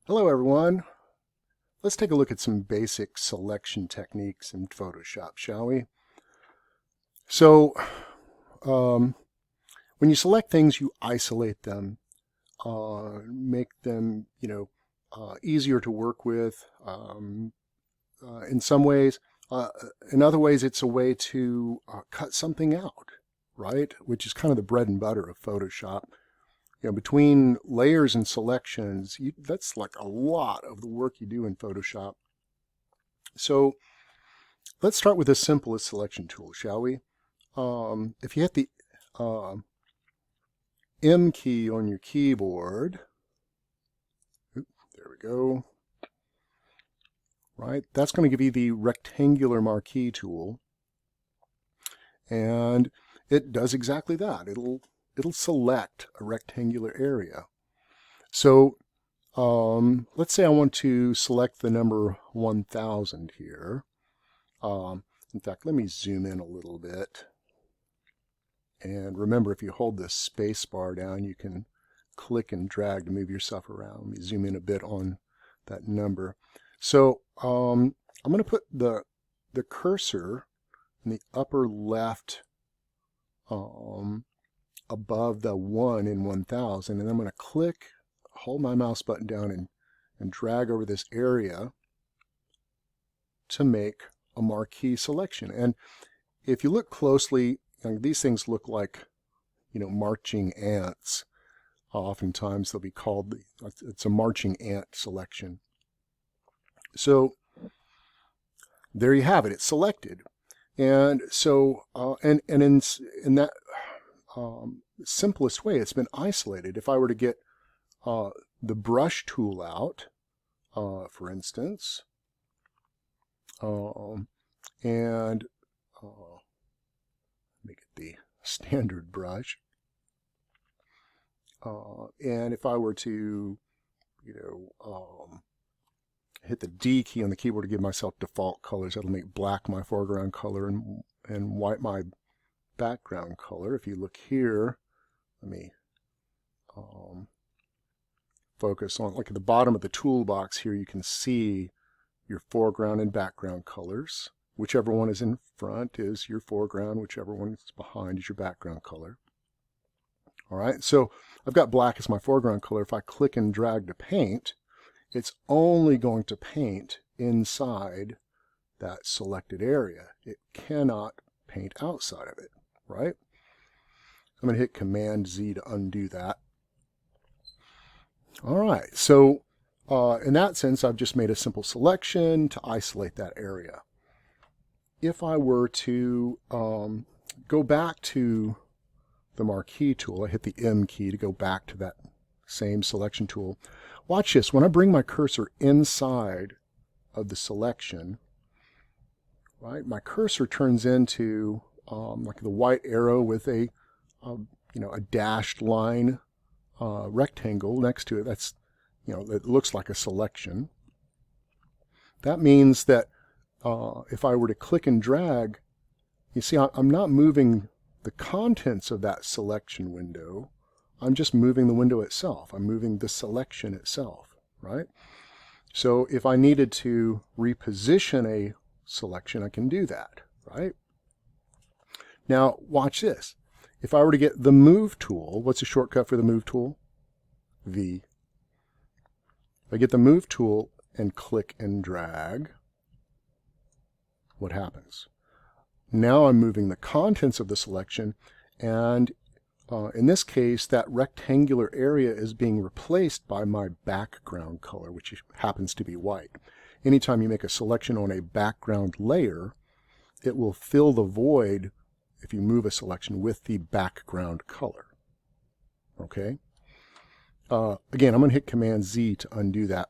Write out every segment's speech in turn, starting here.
Hello everyone. Let's take a look at some basic selection techniques in Photoshop, shall we? So, when you select things, you isolate them, make them, easier to work with. In some ways, in other ways, it's a way to cut something out, right? Which is kind of the bread and butter of Photoshop. Between layers and selections, that's like a lot of the work you do in Photoshop. So let's start with the simplest selection tool, shall we? If you hit the M key on your keyboard, there we go, right? That's going to give you the rectangular marquee tool. And it does exactly that. It'll select a rectangular area. So let's say I want to select the number 1000 here. In fact, let me zoom in a little bit. And remember, if you hold the space bar down, you can click and drag to move yourself around. Let me zoom in a bit on that number. So I'm going to put the cursor in the upper left above the 1 in 1000, and I'm going to hold my mouse button down and drag over this area to make a marquee selection. And if you look closely, these things look like, marching ants. Oftentimes they'll be called, it's a marching ant selection. So there you have it, it's selected. And so, and in that simplest way, it's been isolated. If I were to get the brush tool out, for instance, and make it the standard brush, and if I were to, hit the D key on the keyboard to give myself default colors, that'll make black my foreground color and white my background color. If you look here, let me focus on, like at the bottom of the toolbox here, you can see your foreground and background colors. Whichever one is in front is your foreground, whichever one is behind is your background color. All right, so I've got black as my foreground color. If I click and drag to paint, it's only going to paint inside that selected area. It cannot paint outside of it, right? I'm going to hit Command Z to undo that. All right, so in that sense, I've just made a simple selection to isolate that area. If I were to go back to the marquee tool, I hit the M key to go back to that same selection tool. Watch this. When I bring my cursor inside of the selection, right, my cursor turns into like the white arrow with a dashed line rectangle next to it. That's, it looks like a selection. That means that if I were to click and drag, you see I'm not moving the contents of that selection window. I'm just moving the window itself. I'm moving the selection itself, right? So if I needed to reposition a selection, I can do that, right? Now watch this. If I were to get the Move tool, what's the shortcut for the Move tool? V. If I get the Move tool and click and drag, what happens? Now I'm moving the contents of the selection, and in this case, that rectangular area is being replaced by my background color, which happens to be white. Anytime you make a selection on a background layer, it will fill the void if you move a selection with the background color. Okay? Again, I'm going to hit Command Z to undo that.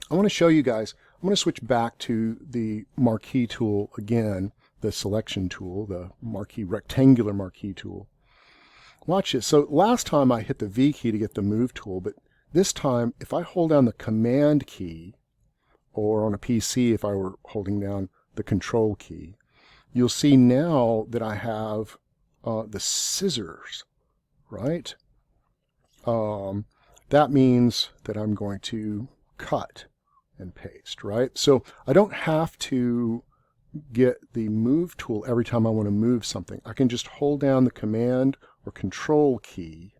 I want to show you guys, I'm going to switch back to the marquee tool again, the selection tool, the rectangular marquee tool. Watch this. So last time I hit the V key to get the Move tool, but this time if I hold down the Command key, or on a PC if I were holding down the Control key, you'll see now that I have the scissors, right? That means that I'm going to cut and paste, right? So I don't have to get the move tool every time I want to move something. I can just hold down the command or control key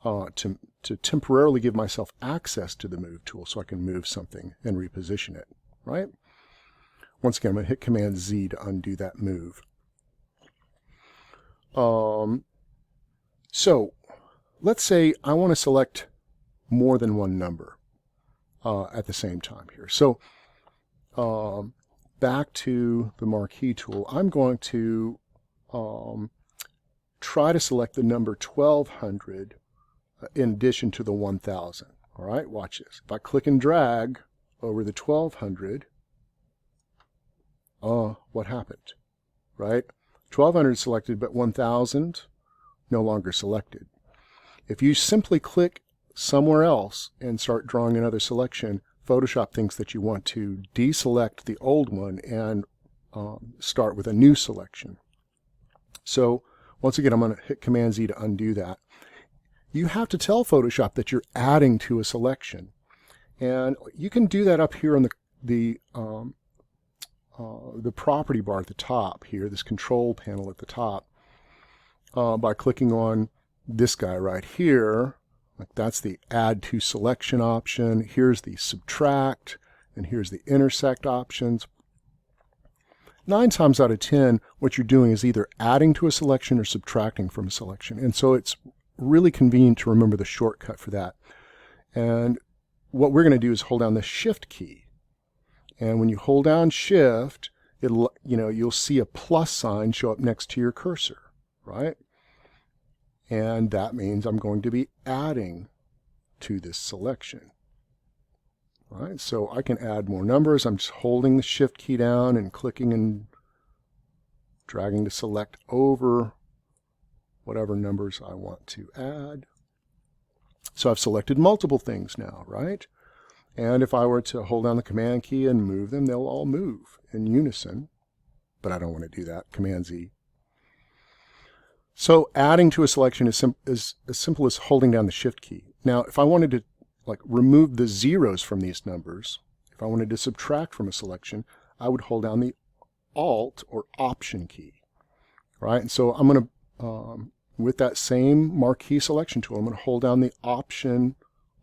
to temporarily give myself access to the move tool so I can move something and reposition it, right? Once again, I'm going to hit Command Z to undo that move. So let's say I want to select more than one number at the same time here. So back to the Marquee tool, I'm going to try to select the number 1200 in addition to the 1000. All right, watch this. If I click and drag over the 1200, what happened? Right? 1200 selected, but 1000 no longer selected. If you simply click somewhere else and start drawing another selection, Photoshop thinks that you want to deselect the old one and start with a new selection. So once again, I'm going to hit Command Z to undo that. You have to tell Photoshop that you're adding to a selection. And you can do that up here on the property bar at the top here, this control panel at the top, by clicking on this guy right here. Like that's the add to selection option. Here's the subtract, and here's the intersect options. 9 times out of 10, what you're doing is either adding to a selection or subtracting from a selection. And so it's really convenient to remember the shortcut for that. And what we're going to do is hold down the Shift key. And when you hold down Shift, you'll see a plus sign show up next to your cursor, right? And that means I'm going to be adding to this selection. All right, so I can add more numbers. I'm just holding the Shift key down and clicking and dragging to select over whatever numbers I want to add. So I've selected multiple things now, right? And if I were to hold down the Command key and move them, they'll all move in unison. But I don't want to do that. Command Z. So adding to a selection is as simple as holding down the Shift key. Now, if I wanted to remove the zeros from these numbers, if I wanted to subtract from a selection, I would hold down the Alt or Option key, right? And so I'm going to, with that same Marquee Selection tool, I'm going to hold down the Option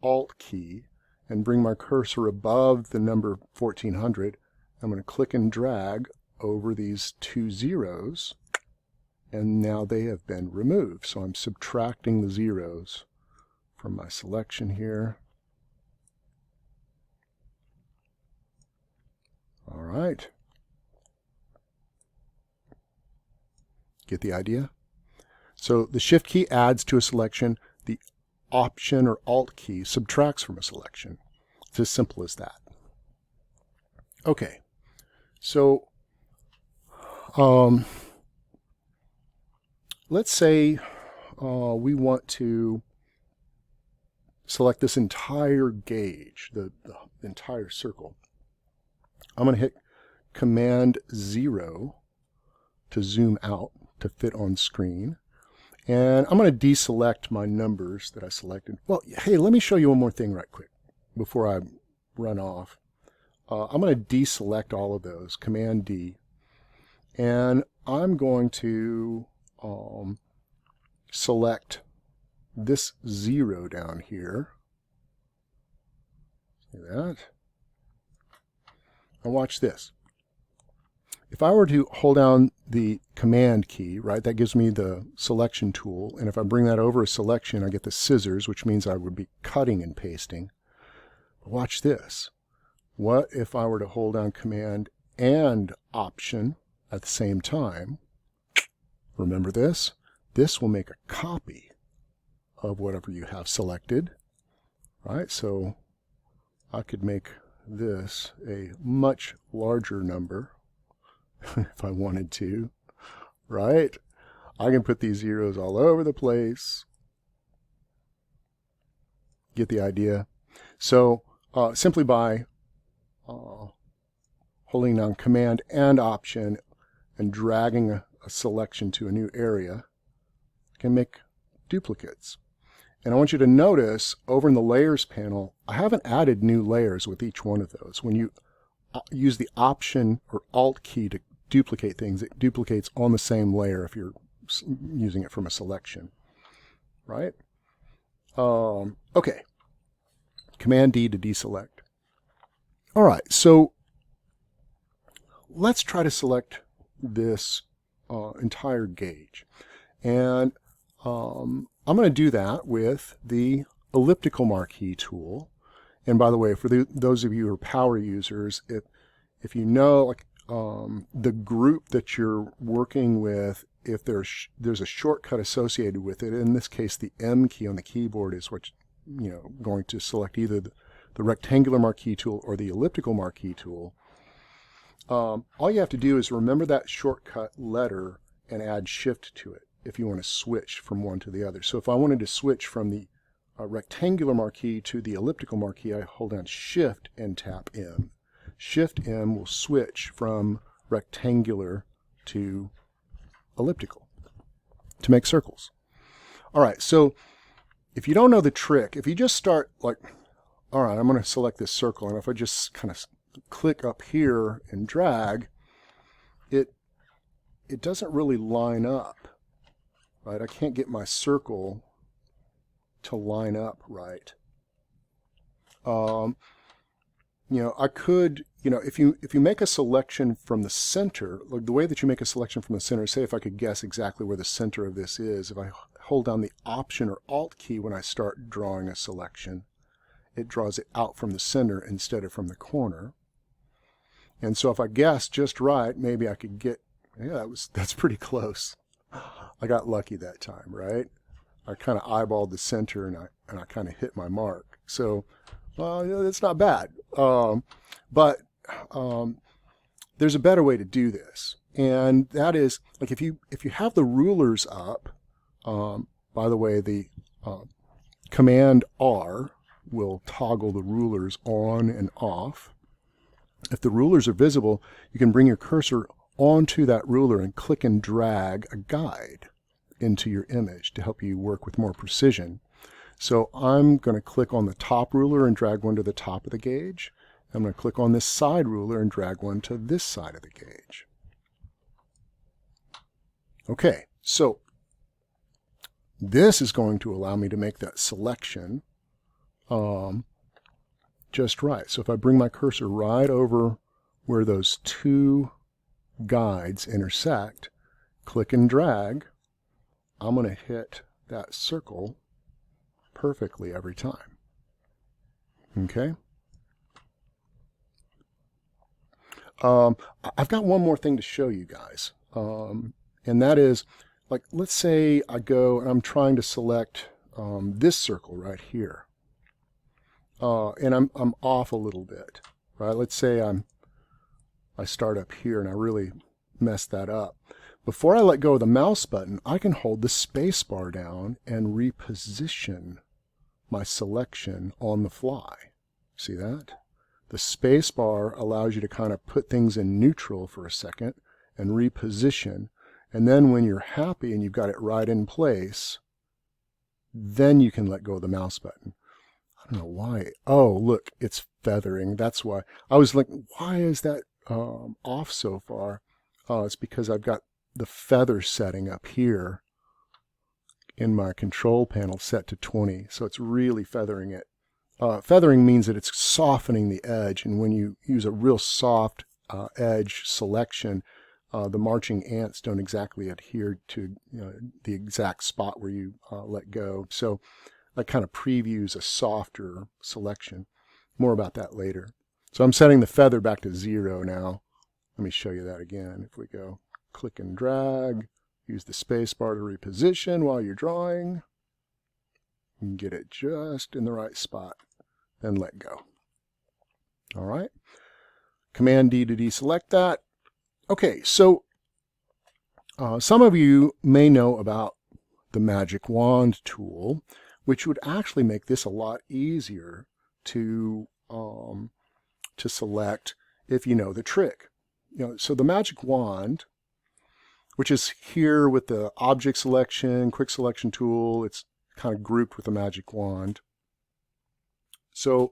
Alt key and bring my cursor above the number 1400. I'm going to click and drag over these 2 zeros, and now they have been removed. So I'm subtracting the zeros from my selection here. All right. Get the idea? So the Shift key adds to a selection. The Option or Alt key subtracts from a selection. It's as simple as that. Okay. So let's say we want to select this entire gauge, the entire circle. I'm going to hit Command 0 to zoom out to fit on screen. And I'm going to deselect my numbers that I selected. Well, hey, let me show you one more thing right quick before I run off. I'm going to deselect all of those, Command D. And I'm going to select this 0 down here. See that? Now watch this. If I were to hold down the Command key, right, that gives me the selection tool, and if I bring that over a selection, I get the scissors, which means I would be cutting and pasting. But watch this. What if I were to hold down Command and Option at the same time? Remember this? This will make a copy of whatever you have selected, right? So I could make this a much larger number if I wanted to, right? I can put these zeros all over the place. Get the idea? So simply by holding down Command and Option and dragging a selection to a new area, I can make duplicates. And I want you to notice over in the layers panel, I haven't added new layers with each one of those. When you use the Option or Alt key to duplicate things, it duplicates on the same layer if you're using it from a selection, right? Okay. Command D to deselect. All right, so let's try to select this entire gauge. And I'm going to do that with the Elliptical Marquee tool. And by the way, for those of you who are power users, if you know like the group that you're working with, if there's a shortcut associated with it, in this case the M key on the keyboard is what going to select either the rectangular marquee tool or the elliptical marquee tool. All you have to do is remember that shortcut letter and add shift to it if you want to switch from one to the other. So if I wanted to switch from the rectangular marquee to the elliptical marquee, I hold down shift and tap M. Shift M will switch from rectangular to elliptical to make circles. All right, so if you don't know the trick, if you just start like, all right, I'm going to select this circle, and if I just kind of click up here and drag, it doesn't really line up, right? I can't get my circle to line up right. I could, if you make a selection from the center, like the way that you make a selection from the center, say if I could guess exactly where the center of this is, if I hold down the Option or Alt key when I start drawing a selection, it draws it out from the center instead of from the corner. And so if I guess just right, maybe I could get, yeah, that's pretty close. I got lucky that time, right? I kind of eyeballed the center and I kind of hit my mark. So, it's not bad. But there's a better way to do this. And that is, like if you have the rulers up, by the way, the Command R will toggle the rulers on and off. If the rulers are visible, you can bring your cursor onto that ruler and click and drag a guide into your image to help you work with more precision. So I'm going to click on the top ruler and drag one to the top of the gauge. I'm going to click on this side ruler and drag one to this side of the gauge. Okay, so this is going to allow me to make that selection just right. So if I bring my cursor right over where those two guides intersect, click and drag, I'm going to hit that circle perfectly every time. Okay? I've got one more thing to show you guys, and that is, like, let's say I go and I'm trying to select this circle right here, and I'm off a little bit, right? Let's say I start up here and I really messed that up. Before I let go of the mouse button, I can hold the space bar down and reposition my selection on the fly. See that? The space bar allows you to kind of put things in neutral for a second and reposition. And then when you're happy and you've got it right in place, then you can let go of the mouse button. I don't know why. Oh, look, it's feathering. That's why. I was like, why is that off so far? It's because I've got the feather setting up here in my control panel set to 20. So it's really feathering it. Feathering means that it's softening the edge, and when you use a real soft edge selection, the marching ants don't exactly adhere to the exact spot where you let go. So that kind of previews a softer selection. More about that later. So I'm setting the feather back to 0 now. Let me show you that again. If we go click and drag, use the space bar to reposition while you're drawing, you can get it just in the right spot, then let go. All right. Command D to deselect that. Okay, so some of you may know about the Magic Wand tool, which would actually make this a lot easier to select if you know the trick. So the Magic Wand, which is here with the Object Selection, Quick Selection tool, it's kind of grouped with the magic wand. So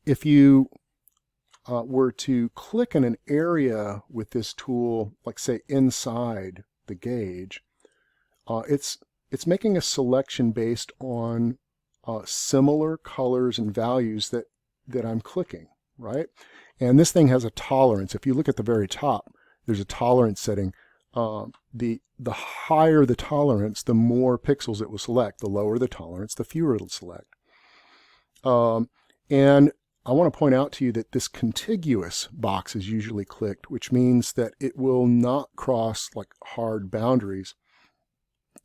if you were to click in an area with this tool, like say inside the gauge, it's making a selection based on similar colors and values that I'm clicking, right? And this thing has a tolerance. If you look at the very top, there's a tolerance setting. The higher the tolerance, the more pixels it will select. The lower the tolerance, the fewer it'll select. And I want to point out to you that this contiguous box is usually clicked, which means that it will not cross like hard boundaries.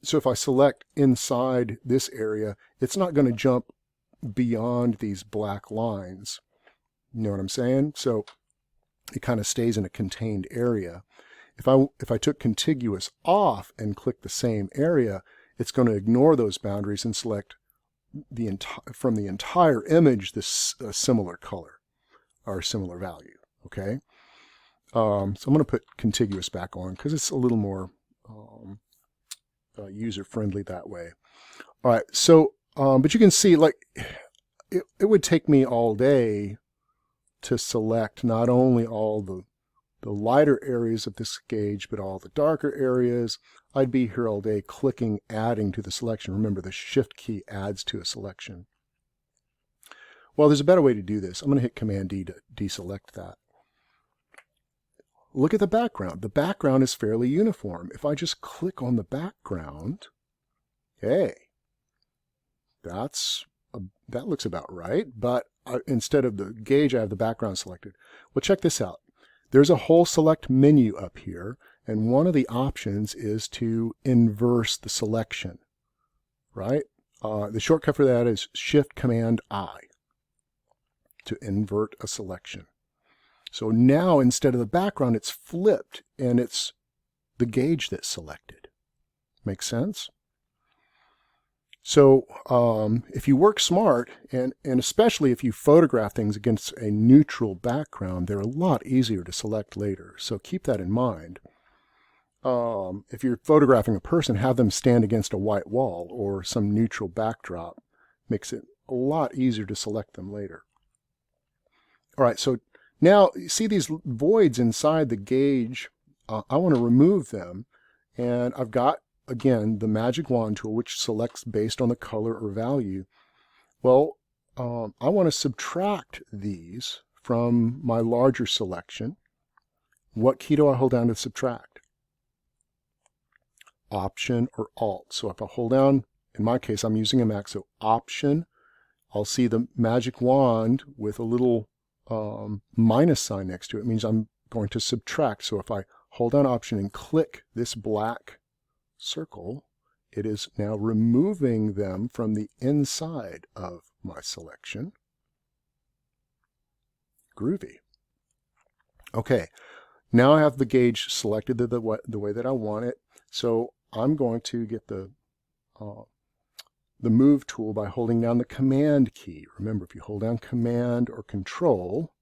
So if I select inside this area, it's not going to jump beyond these black lines. You know what I'm saying? So it kind of stays in a contained area. If I took contiguous off and click the same area, it's going to ignore those boundaries and select from the entire image this similar color or similar value. Okay, so I'm going to put contiguous back on because it's a little more user-friendly that way. All right, so but you can see, like, it would take me all day to select not only all the lighter areas of this gauge, but all the darker areas. I'd be here all day clicking, adding to the selection. Remember, the Shift key adds to a selection. Well, there's a better way to do this. I'm going to hit Command D to deselect that. Look at the background. The background is fairly uniform. If I just click on the background, hey, that looks about right. But instead of the gauge, I have the background selected. Well, check this out. There's a whole select menu up here, and one of the options is to inverse the selection, right? The shortcut for that is Shift Command I to invert a selection. So now instead of the background, it's flipped, and it's the gauge that's selected. Make sense? So if you work smart, and especially if you photograph things against a neutral background, they're a lot easier to select later. So keep that in mind. If you're photographing a person, have them stand against a white wall or some neutral backdrop. Makes it a lot easier to select them later. All right, so now you see these voids inside the gauge. I want to remove them, and I've got, again, the magic wand tool, which selects based on the color or value. Well, I want to subtract these from my larger selection. What key do I hold down to subtract? Option or Alt. So if I hold down, in my case, I'm using a Mac, so Option, I'll see the magic wand with a little minus sign next to it. It means I'm going to subtract. So if I hold down Option and click this black circle, it is now removing them from the inside of my selection. Groovy. Okay, now I have the gauge selected the way that I want it. So I'm going to get the Move tool by holding down the Command key. Remember, if you hold down Command or Control,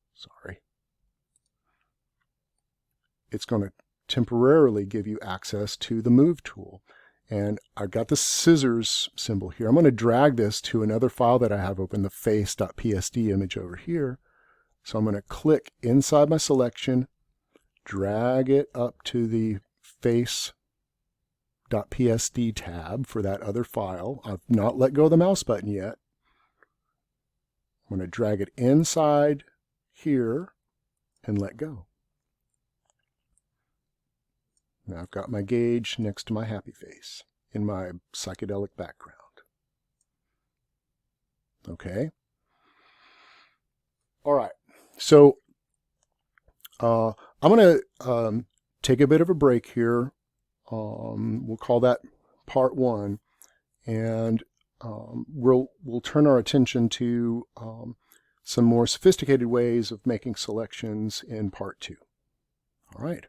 it's going to temporarily give you access to the Move tool. And I've got the scissors symbol here. I'm going to drag this to another file that I have open, the face.psd image over here. So I'm going to click inside my selection, drag it up to the face.psd tab for that other file. I've not let go of the mouse button yet. I'm going to drag it inside here and let go. Now I've got my gauge next to my happy face in my psychedelic background. Okay. All right. So I'm going to take a bit of a break here. We'll call that part 1, and we'll turn our attention to some more sophisticated ways of making selections in part 2. All right.